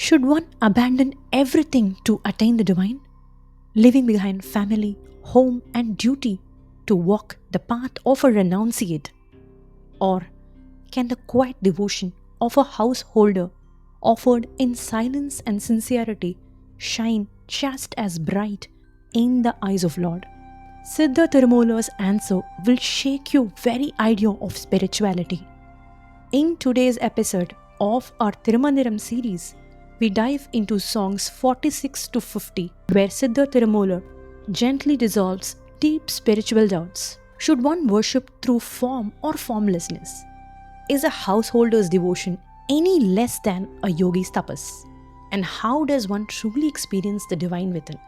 Should one abandon everything to attain the divine? Leaving behind family, home, and duty to walk the path of a renunciate? Or can the quiet devotion of a householder, offered in silence and sincerity, shine just as bright in the eyes of Lord? Siddhar Thirumoolar's answer will shake your very idea of spirituality. In today's episode of our Thirumandiram series, we dive into songs 46 to 50, where Siddhar Thirumoolar gently dissolves deep spiritual doubts. Should one worship through form or formlessness? Is a householder's devotion any less than a yogi's tapas? And how does one truly experience the divine within?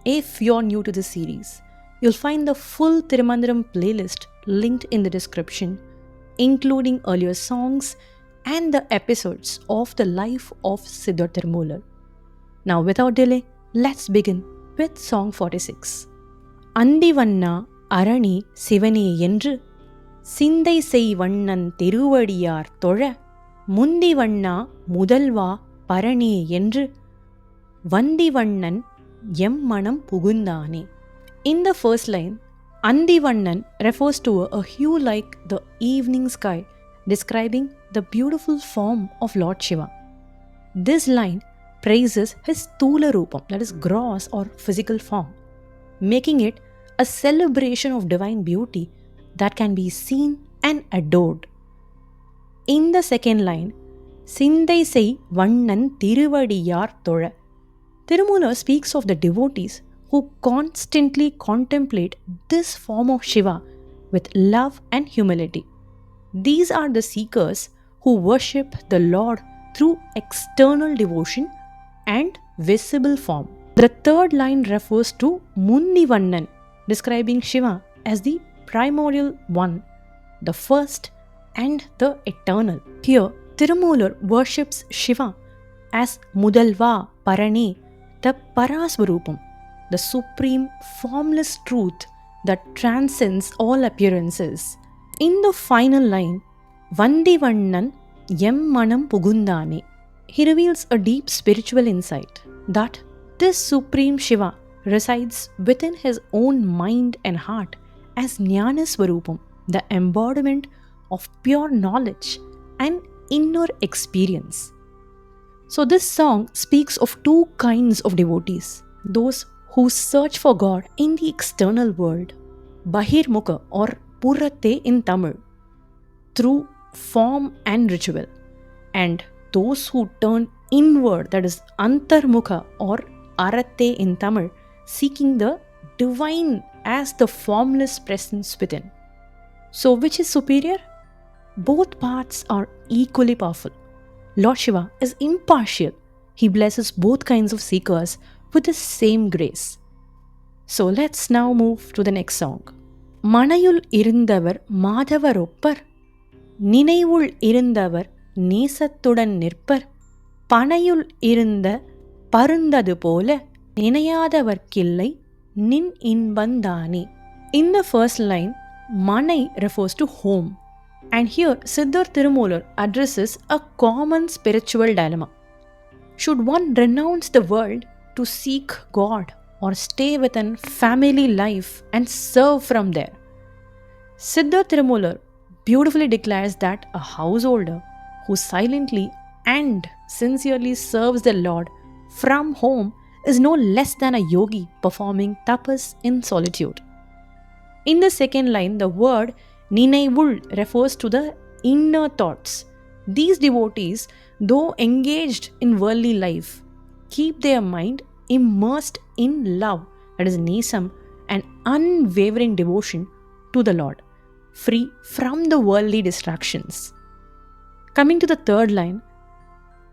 If you're new to this series, you'll find the full Thirumandiram playlist linked in the description, including earlier songs and the episodes of the life of Siddhar Thirumoolar. Now, without delay, let's begin with song 46. Andivanna arani sivane endru Sindai sei vannan thiruvadiyar thola Mundivanna mudalva parane endru Vandivannan manam pugundane. In the first line, Andivannan refers to a hue like the evening sky, describing the beautiful form of Lord Shiva. This line praises his Thula Rupam, that is gross or physical form, making it a celebration of divine beauty that can be seen and adored. In the second line, Sindai sei vannan thiruvadiyar thola, Thirumoolar speaks of the devotees who constantly contemplate this form of Shiva with love and humility. These are the seekers who worship the Lord through external devotion and visible form. The third line refers to Mundivannan, describing Shiva as the primordial one, the first and the eternal. Here, Thirumoolar worships Shiva as Mudalva Parane, the Parasvarupam, the supreme formless truth that transcends all appearances. In the final line, Vandivannan manam pugundane, he reveals a deep spiritual insight that this supreme Shiva resides within his own mind and heart as Jnana Swarupam, the embodiment of pure knowledge and inner experience. So this song speaks of two kinds of devotees: those who search for God in the external world, Bahirmukha or Puratte in Tamil, through form and ritual, and those who turn inward, that is Antarmukha or Aratte in Tamil, seeking the divine as the formless presence within. So which is superior? Both paths are equally powerful. Lord Shiva is impartial. He blesses both kinds of seekers with the same grace. So let's now move to the next song. Manayul irundavar Madhavaroppar, Ninayvul irundavar Nesathudan nirpar, Panayul irunda Parundadu pola, Ninayadavarkillai Nin inbandane. In the first line, Manai refers to home. And here, Siddhar Thirumoolar addresses a common spiritual dilemma. Should one renounce the world to seek God or stay within family life and serve from there? Siddhar Thirumoolar beautifully declares that a householder who silently and sincerely serves the Lord from home is no less than a yogi performing tapas in solitude. In the second line, the word Ninayvul refers to the inner thoughts. These devotees, though engaged in worldly life, keep their mind immersed in love, that is nesam, and unwavering devotion to the Lord, free from the worldly distractions. Coming to the third line,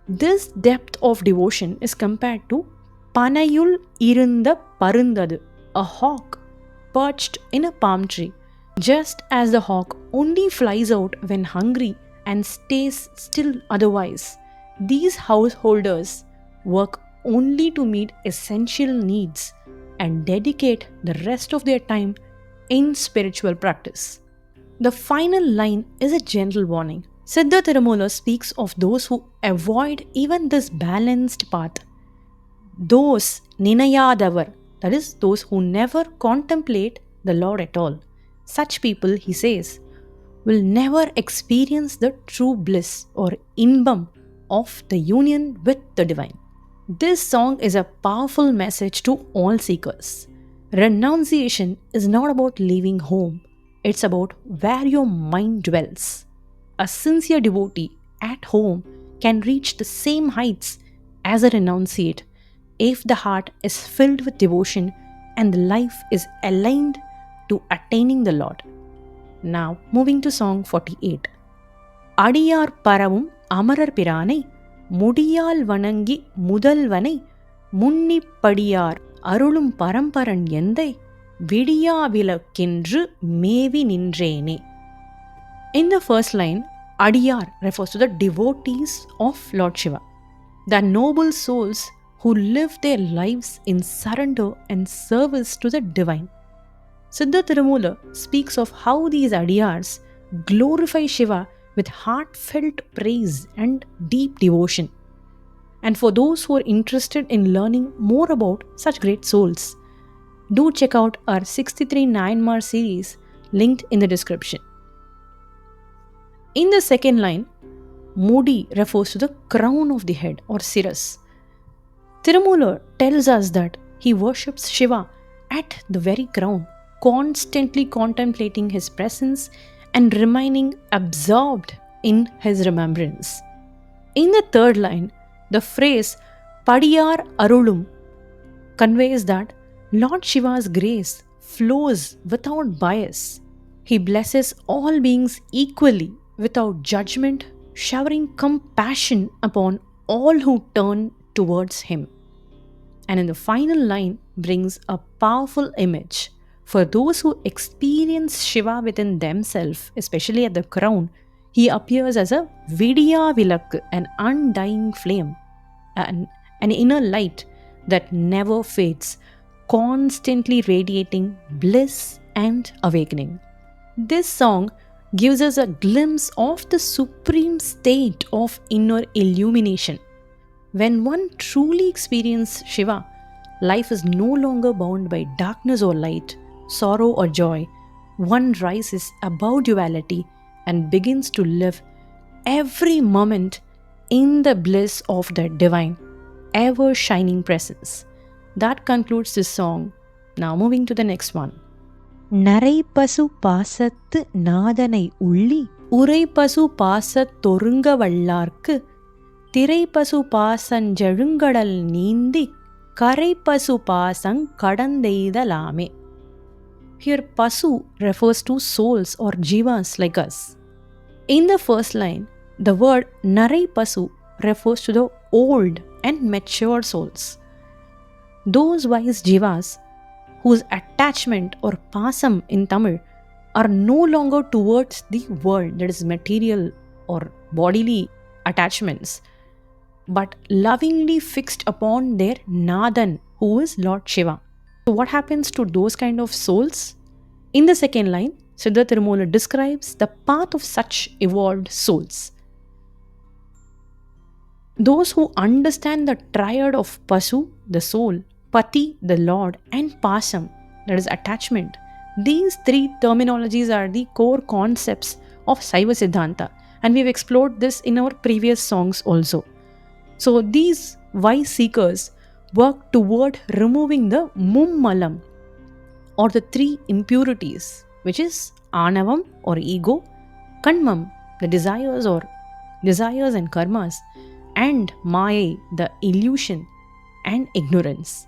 this depth of devotion is compared to Panayul irunda Parundadu, a hawk perched in a palm tree. Just as the hawk only flies out when hungry and stays still otherwise, these householders work only to meet essential needs and dedicate the rest of their time in spiritual practice. The final line is a gentle warning. Siddhar Thirumoolar speaks of those who avoid even this balanced path. Those ninayadavar, that is, those who never contemplate the Lord at all. Such people, he says, will never experience the true bliss or inbam of the union with the divine. This song is a powerful message to all seekers. Renunciation is not about leaving home, it's about where your mind dwells. A sincere devotee at home can reach the same heights as a renunciate if the heart is filled with devotion and the life is aligned to attaining the Lord. Now, moving to song 48. Adiyar paravum amarar pirane முடியால் வணங்கி முதல்வனை முன்னிப்படியார் அருளும் பரம்பரன் எந்தை விடியாவிலக்கென்று மேவி நின்றேனே. In the first line, Adiyar refers to the devotees of Lord Shiva, the noble souls who live their lives in surrender and service to the divine. Siddhar Thirumoolar speaks of how these Adiyars glorify Shiva with heartfelt praise and deep devotion. And for those who are interested in learning more about such great souls, do check out our 63 Nayanmar series linked in the description. In the second line, Modi refers to the crown of the head or Siras. Thirumoolar tells us that he worships Shiva at the very crown, constantly contemplating his presence and remaining absorbed in his remembrance. In the third line, the phrase Padiyar Arulum conveys that Lord Shiva's grace flows without bias. He blesses all beings equally without judgment, showering compassion upon all who turn towards him. And in the final line brings a powerful image. For those who experience Shiva within themselves, especially at the crown, he appears as a Vidya Vilak, an undying flame, an inner light that never fades, constantly radiating bliss and awakening. This song gives us a glimpse of the supreme state of inner illumination. When one truly experiences Shiva, life is no longer bound by darkness or light, sorrow or joy. One rises above duality and begins to live every moment in the bliss of the divine, ever-shining presence. That concludes this song. Now moving to the next one. நரைப்பசு பாசத்து நாதனை உள்ளி உரைப்பசு பாசத் தொருங்க வல்லார்க்கு திரைப்பசு பாசஞ்செழுங்கடல் நீந்தி கரைப்பசு பாசங் கடந்தெய்தலாமே. Here, Pasu refers to souls or jivas like us. In the first line, the word Narai Pasu refers to the old and mature souls. Those wise jivas whose attachment or pasam in Tamil are no longer towards the world, that is material or bodily attachments, but lovingly fixed upon their Nathan, who is Lord Shiva. So what happens to those kind of souls? In the second line, Siddhar Thirumoolar describes the path of such evolved souls. Those who understand the triad of Pasu, the soul, Pati, the Lord, and Pasam, that is attachment. These three terminologies are the core concepts of Saiva Siddhanta, and we've explored this in our previous songs also. So these wise seekers work toward removing the mummalam or the three impurities, which is anavam or ego, kanmam, the desires and karmas, and maya, the illusion and ignorance.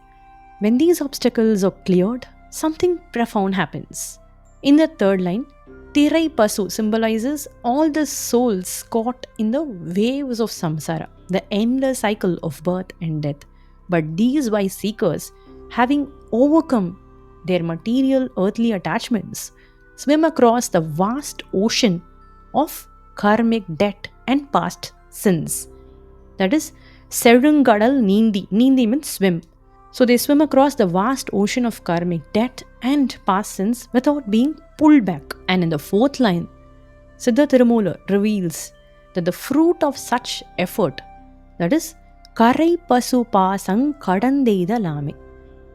When these obstacles are cleared, something profound happens. In the third line, Tirai Pasu symbolizes all the souls caught in the waves of samsara, the endless cycle of birth and death. But these wise seekers, having overcome their material earthly attachments, swim across the vast ocean of karmic debt and past sins. That is, Serungadal Nindi. Nindi means swim. So they swim across the vast ocean of karmic debt and past sins without being pulled back. And in the fourth line, Siddhar Thirumoolar reveals that the fruit of such effort, that is, Karai Pasu Pasang Kadandeida Lame,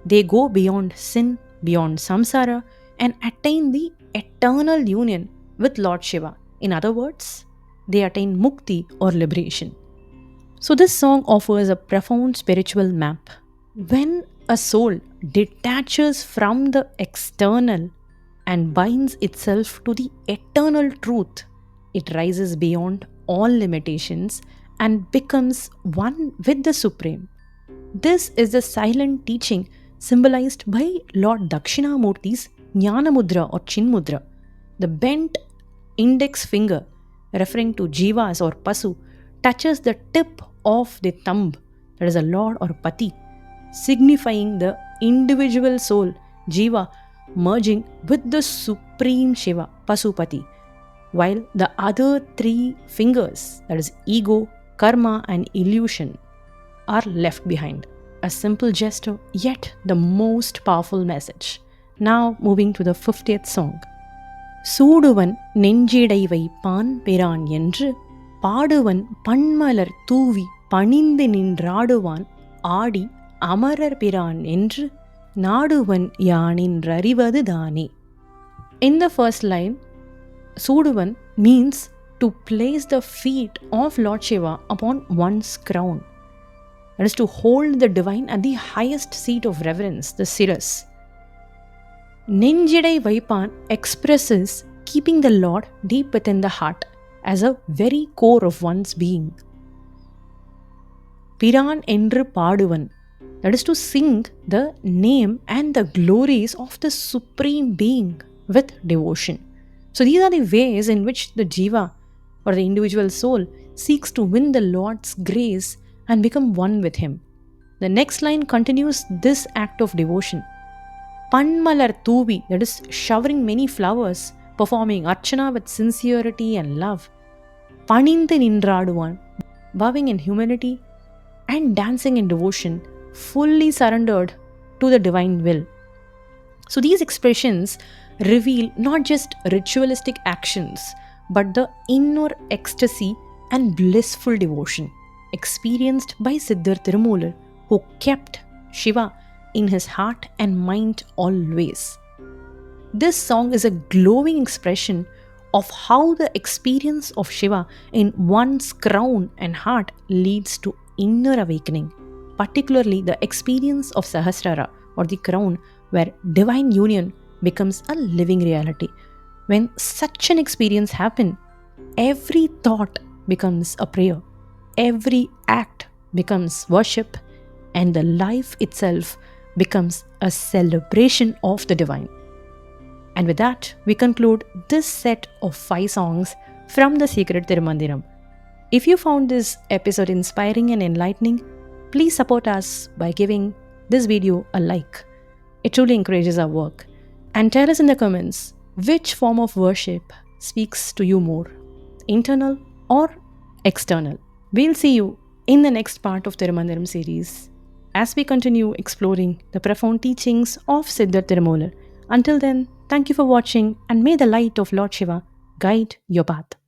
they go beyond sin, beyond samsara, and attain the eternal union with Lord Shiva. In other words, they attain mukti or liberation. So, this song offers a profound spiritual map. When a soul detaches from the external and binds itself to the eternal truth, it rises beyond all limitations and becomes one with the Supreme. This is the silent teaching symbolized by Lord Dakshinamurti's Jnana Mudra or Chin Mudra, the bent index finger referring to Jivas or Pasu touches the tip of the thumb, that is a Lord or Pati, signifying the individual soul, Jiva, merging with the Supreme Shiva, Pasupati, while the other three fingers, that is ego, karma, and illusion, are left behind. A simple gesture, yet the most powerful message. Now moving to the 50th song. சூடுவன் நெஞ்சிடை வைப்பான் பிரான் என்று பாடுவன் பன்மலர் தூவி பணிந்து நின்றாடுவான் ஆடி அமரர் பிரான் என்று நாடுவன் யானின்றறிவது தானே. In the first line, Suduvan means to place the feet of Lord Shiva upon one's crown. That is to hold the divine at the highest seat of reverence, the Siras. Nenjidai Vaipan expresses keeping the Lord deep within the heart as a very core of one's being. Piran Endru Paduvan, that is to sing the name and the glories of the Supreme Being with devotion. So these are the ways in which the Jiva or the individual soul seeks to win the Lord's grace and become one with Him. The next line continues this act of devotion. Panmalar Tuvi, that is showering many flowers, performing Archana with sincerity and love. Paninthe Nindraduvan, bowing in humility and dancing in devotion, fully surrendered to the divine will. So these expressions reveal not just ritualistic actions, but the inner ecstasy and blissful devotion experienced by Siddhar Thirumoolar, who kept Shiva in his heart and mind always. This song is a glowing expression of how the experience of Shiva in one's crown and heart leads to inner awakening, particularly the experience of Sahasrara or the crown, where divine union becomes a living reality. When such an experience happens, every thought becomes a prayer, every act becomes worship, and the life itself becomes a celebration of the divine. And with that, we conclude this set of 5 songs from the Sacred Thirumandiram. If you found this episode inspiring and enlightening, please support us by giving this video a like. It truly encourages our work. And tell us in the comments which form of worship speaks to you more, internal or external. We'll see you in the next part of Thirumandiram series as we continue exploring the profound teachings of Siddhar Thirumoolar. Until then, thank you for watching, and may the light of Lord Shiva guide your path.